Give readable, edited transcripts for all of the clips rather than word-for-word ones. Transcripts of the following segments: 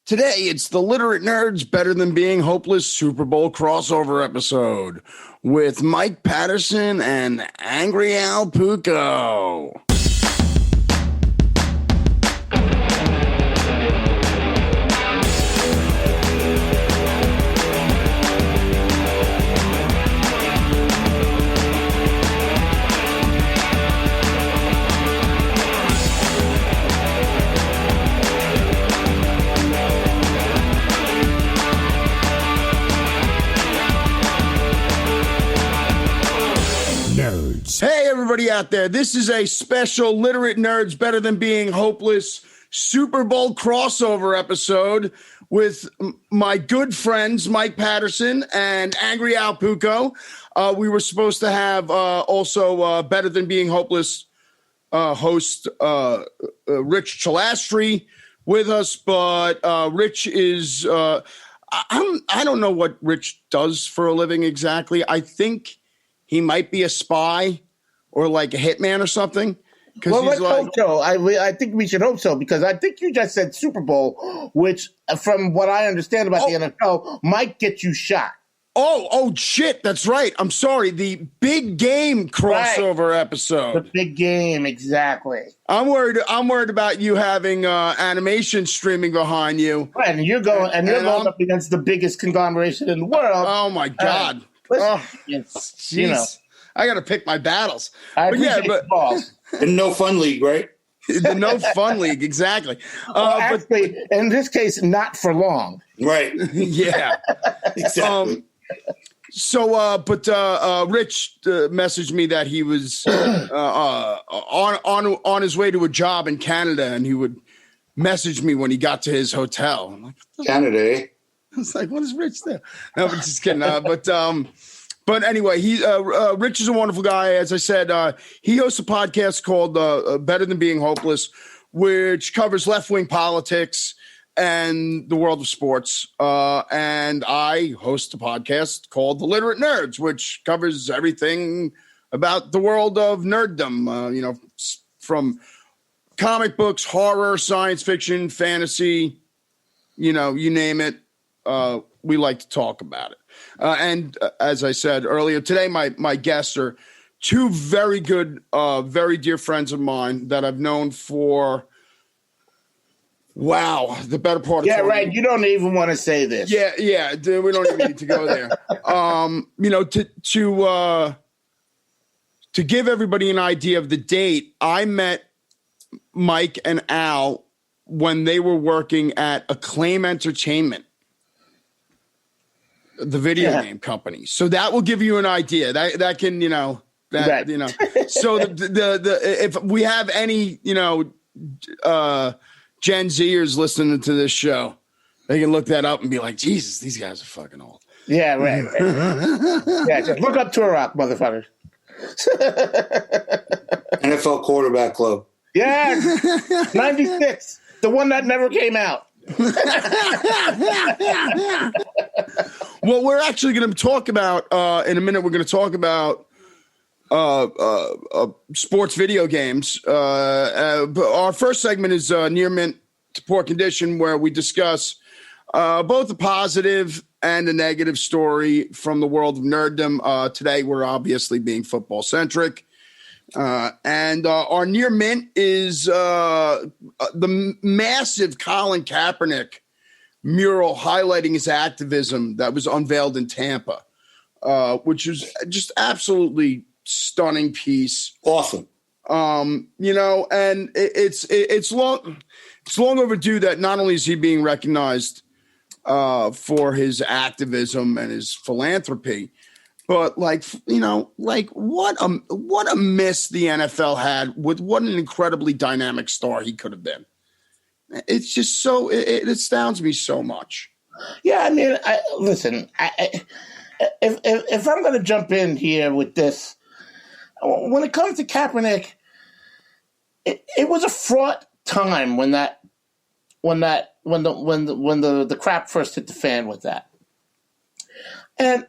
Today, it's the Literate Nerds Better Than Being Hopeless Super Bowl crossover episode with Mike Patterson and Angry Al Pucco. Hey, everybody out there. This is a special Literate Nerds Better Than Being Hopeless Super Bowl crossover episode with my good friends, Mike Patterson and Angry Al Pucco. We were supposed to have also Better Than Being Hopeless host Rich Chalastri with us, but Rich is, I don't know what Rich does for a living exactly. I think he might be a spy or like a hitman or something. Well, let's hope so. I think we should hope so, because I think you just said Super Bowl, which, from what I understand about the NFL, might get you shot. Oh, shit. That's right. I'm sorry. The big game crossover episode. The big game, exactly. I'm worried about you having animation streaming behind you. Right, and you're going up against the biggest conglomeration in the world. Oh my God. You know, I got to pick my battles. But No Fun League, right? The No Fun League, exactly. Actually, in this case, not for long. Right. Yeah. Exactly. Rich messaged me that he was on his way to a job in Canada, and he would message me when he got to his hotel. I'm like, Canada, eh? I was like, what is Rich there? No, but just kidding. But anyway, Rich is a wonderful guy. As I said, he hosts a podcast called Better Than Being Hopeless, which covers left-wing politics and the world of sports. And I host a podcast called The Literate Nerds, which covers everything about the world of nerddom, from comic books, horror, science fiction, fantasy, you name it. We like to talk about it. And as I said earlier, today my guests are two very good, very dear friends of mine that I've known for, the better part of 20 right. You don't even want to say this. Yeah. Dude, we don't even need to go there. To give everybody an idea of the date, I met Mike and Al when they were working at Acclaim Entertainment, the video game company. So that will give you an idea. That can, So if we have any, Gen Zers listening to this show, they can look that up and be like, Jesus, these guys are fucking old. Yeah, right. Yeah, just look up Turok, motherfuckers. NFL Quarterback Club. Yeah, 96, the one that never came out. Well, we're actually going to talk about in a minute. We're going to talk about sports video games. But our first segment is near mint to poor condition, where we discuss both a positive and a negative story from the world of nerddom. Today, we're obviously being football-centric. And our near mint is the massive Colin Kaepernick mural highlighting his activism that was unveiled in Tampa, which is just absolutely stunning piece. Awesome. And it's long overdue that not only is he being recognized for his activism and his philanthropy, but what a miss the NFL had with what an incredibly dynamic star he could have been. It's just so it astounds me so much. Yeah, I mean, listen. If I'm going to jump in here with this, when it comes to Kaepernick, it was a fraught time when the crap first hit the fan with that, and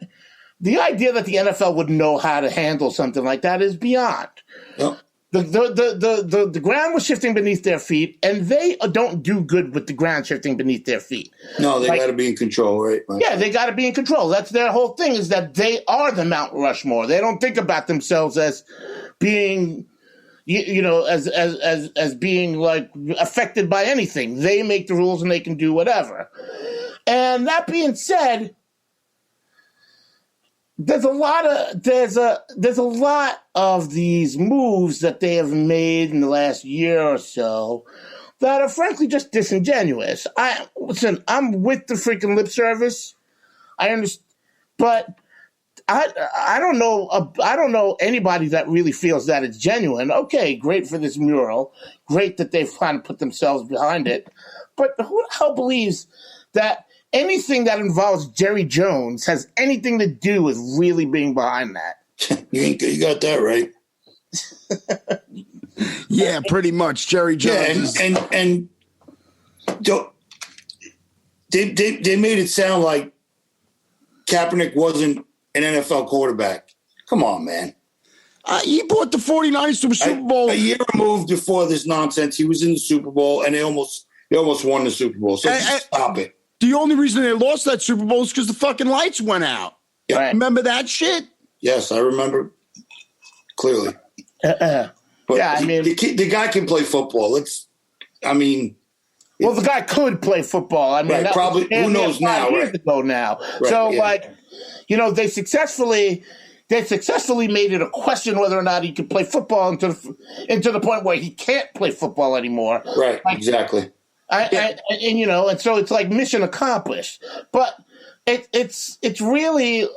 the idea that the NFL would know how to handle something like that is beyond. Yep. The ground was shifting beneath their feet, and they don't do good with the ground shifting beneath their feet. No, they got to be in control, right? Yeah, they got to be in control. That's their whole thing, is that they are the Mount Rushmore. They don't think about themselves as being, as being like affected by anything. They make the rules and they can do whatever. And that being said, there's a lot of these moves that they have made in the last year or so that are frankly just disingenuous. I'm with the freaking lip service. I understand, but I don't know. I don't know anybody that really feels that it's genuine. Okay, great for this mural. Great that they've kind of put themselves behind it. But who the hell believes that anything that involves Jerry Jones has anything to do with really being behind that? You got that right. Yeah, pretty much. Jerry Jones. Yeah, and they made it sound like Kaepernick wasn't an NFL quarterback. Come on, man. He brought the 49ers to a Super Bowl. A year removed before this nonsense, he was in the Super Bowl, and they almost won the Super Bowl. So just stop it. The only reason they lost that Super Bowl is because the fucking lights went out. Yeah. Right. Remember that shit? Yes, I remember clearly. But yeah, I mean, the guy can play football. the guy could play football. I mean, right, that probably. Who knows now? Years ago now. Right, so, yeah. they successfully made it a question whether or not he could play football into the point where he can't play football anymore. Right, exactly. And so it's like mission accomplished. But it's been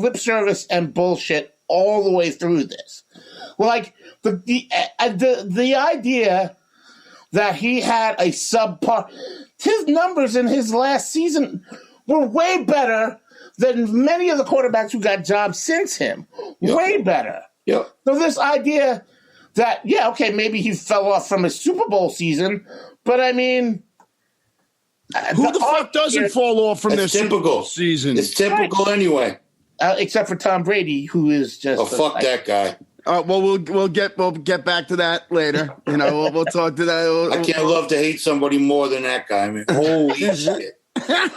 lip service and bullshit all the way through this. Like the idea that he had a subpar, his numbers in his last season were way better than many of the quarterbacks who got jobs since him. Yep. Way better. Yep. So this idea that, maybe he fell off from his Super Bowl season, but I mean, who the fuck doesn't fall off from their Super Bowl season? It's typical anyway. Except for Tom Brady, who is just fuck that guy. Well, we'll get back to that later. We'll talk to that. I can't love to hate somebody more than that guy. I mean, holy shit. It's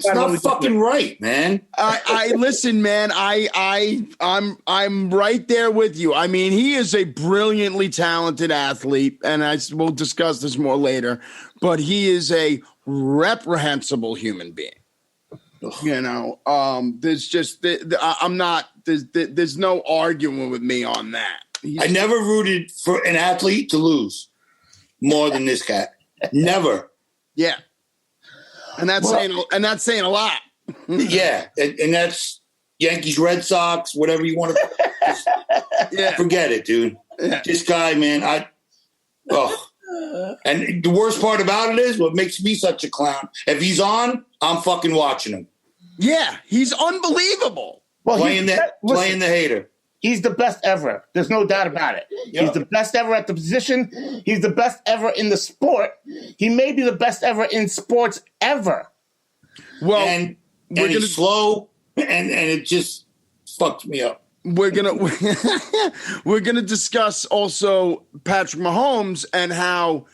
not fucking right, man. I listen, man. I'm right there with you. I mean, he is a brilliantly talented athlete, and we'll discuss this more later. But he is a reprehensible human being. There's just I'm not. There's no arguing with me on that. I never rooted for an athlete to lose more than this cat. Never. Yeah, and that's saying a lot. Yeah, and that's Yankees, Red Sox, whatever you want to. Forget it, dude. Yeah. This guy, man. And the worst part about it is what makes me such a clown. If he's on, I'm fucking watching him. Yeah, he's unbelievable. Well, playing the hater. He's the best ever. There's no doubt about it. Yep. He's the best ever at the position. He's the best ever in the sport. He may be the best ever in sports ever. Well, and he's slow, and it just fucked me up. We're gonna discuss also Patrick Mahomes and how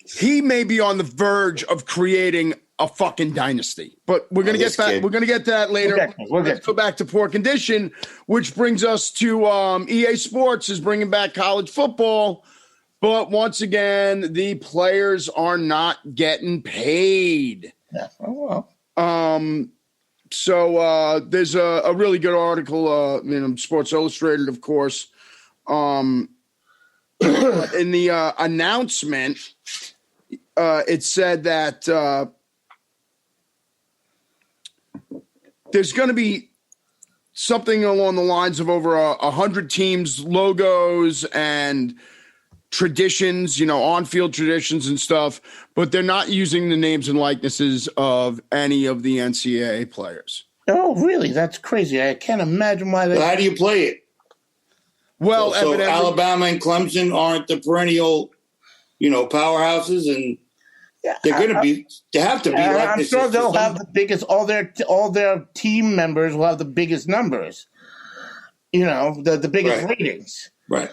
he may be on the verge of creating a fucking dynasty, but we're gonna get back. Kid. We're gonna get to that later. Let's go back to Poor Condition, which brings us to EA Sports is bringing back college football, but once again, the players are not getting paid. Yeah. Oh well. So there's a really good article in Sports Illustrated, of course. In the announcement, it said that there's going to be something along the lines of over 100 teams, logos, and traditions, on-field traditions and stuff, but they're not using the names and likenesses of any of the NCAA players. Oh, really? That's crazy. I can't imagine why they... How do you play it? Well, so Alabama and Clemson aren't the perennial, powerhouses, and they're going to be. They have to be. I'm sure they'll have the biggest. All their team members will have the biggest numbers. the biggest ratings. Right.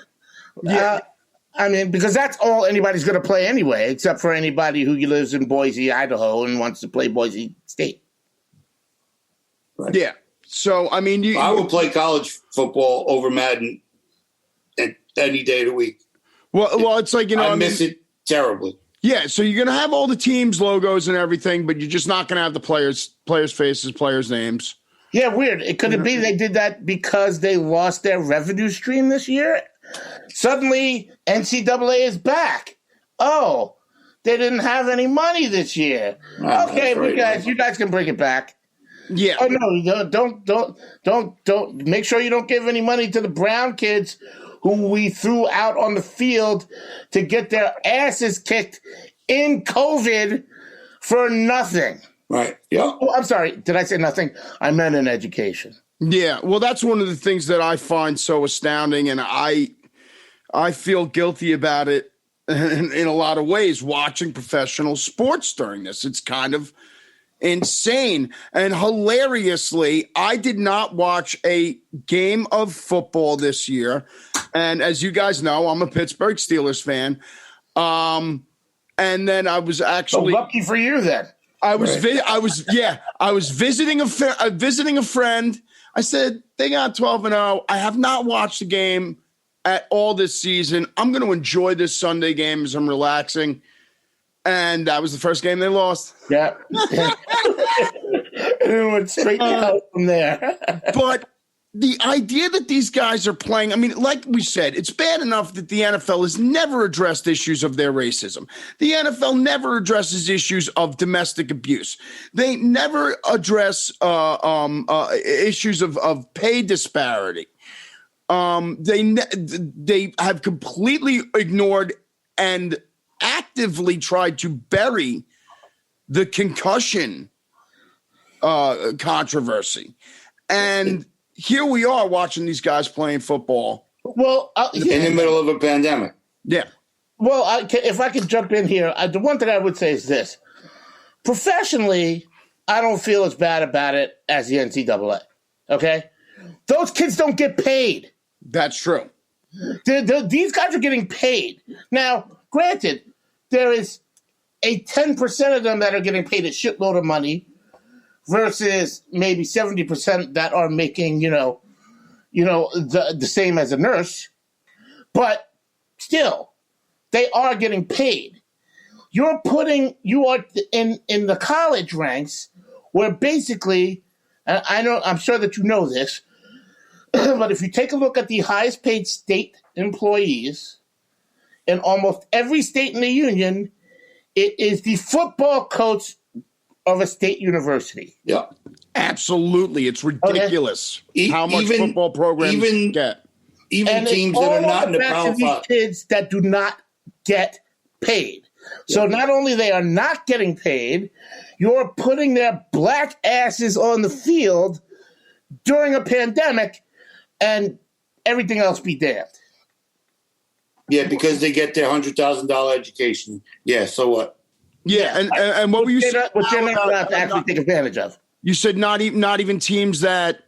Yeah. Because that's all anybody's going to play anyway, except for anybody who lives in Boise, Idaho, and wants to play Boise State. Right. Yeah. So, I would play college football over Madden any day of the week. Well, it's like, I miss it terribly. Yeah, so you're going to have all the teams' logos and everything, but you're just not going to have the players' faces, players' names. Yeah, weird. Could it be they did that because they lost their revenue stream this year? Suddenly, NCAA is back. Oh, they didn't have any money this year. Okay, you guys can bring it back. Yeah. Oh no, don't. Make sure you don't give any money to the brown kids who we threw out on the field to get their asses kicked in COVID for nothing. Right. Yeah. Oh, I'm sorry. Did I say nothing? I meant in education. Yeah. Well, that's one of the things that I find so astounding, and I feel guilty about it in a lot of ways, watching professional sports during this. It's kind of insane. And hilariously, I did not watch a game of football this year. And as you guys know, I'm a Pittsburgh Steelers fan. And then I was actually lucky for you then. I was visiting a friend. I said, they got 12-0. I have not watched the game at all this season. I'm going to enjoy this Sunday game as I'm relaxing. And that was the first game they lost. Yeah. It went straight out from there. But the idea that these guys are playing, like we said, it's bad enough that the NFL has never addressed issues of their racism. The NFL never addresses issues of domestic abuse. They never address issues of pay disparity. They have completely ignored and actively tried to bury the concussion controversy. And here we are watching these guys playing football. Well, in the middle of a pandemic. Yeah. Well, if I could jump in here, the one thing I would say is this. Professionally, I don't feel as bad about it as the NCAA. Okay? Those kids don't get paid. That's true. These guys are getting paid. Now, granted, there is a 10% of them that are getting paid a shitload of money versus maybe 70% that are making, the same as a nurse. But still, they are getting paid. You are in the college ranks where basically, and I'm sure that you know this, but if you take a look at the highest paid state employees in almost every state in the union, it is the football coach of a state university. Yeah. Absolutely. It's ridiculous how much football programs get. Even teams that are not in the Power 5. Kids that do not get paid. So not only they are not getting paid, you're putting their black asses on the field during a pandemic and everything else be damned. Yeah, because they get their $100,000 education. Yeah, so what? Yeah, and what were you saying? What you're not allowed to actually take advantage of. You said not even teams that...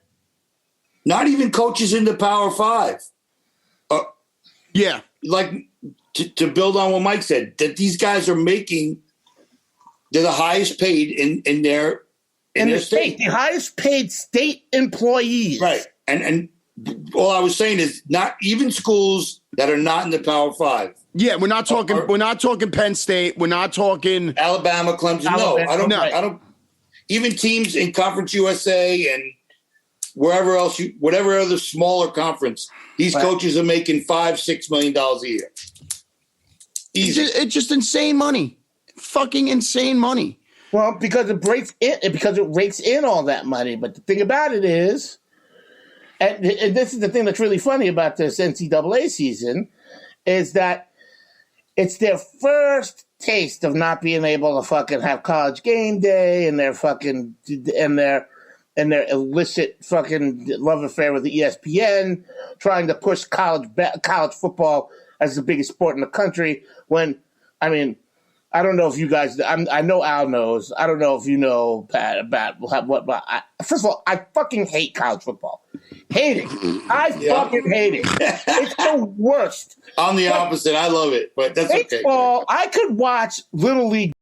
Not even coaches in the Power 5. Yeah. Like, to build on what Mike said, that these guys are making... They're the highest paid in their state. The highest paid state employees. Right. And all I was saying is not even schools that are not in the Power 5. Yeah, we're not talking Penn State. We're not talking Alabama, Clemson. Alabama, No, I don't. Even teams in Conference USA and wherever else, whatever other smaller conference, these coaches are making $5-6 million a year. Easy. It's just insane money, fucking insane money. Well, because it rakes in all that money. But the thing about it is, and this is the thing that's really funny about this NCAA season, is that it's their first taste of not being able to fucking have college game day and their illicit fucking love affair with the ESPN, trying to push college football as the biggest sport in the country. When, I don't know if you guys, I know Al knows. I don't know if you know, Pat, about what. First of all, I fucking hate college football. Hate it. I fucking hate it. It's the worst. I'm the opposite. I love it, but that's okay. Baseball, I could watch Little League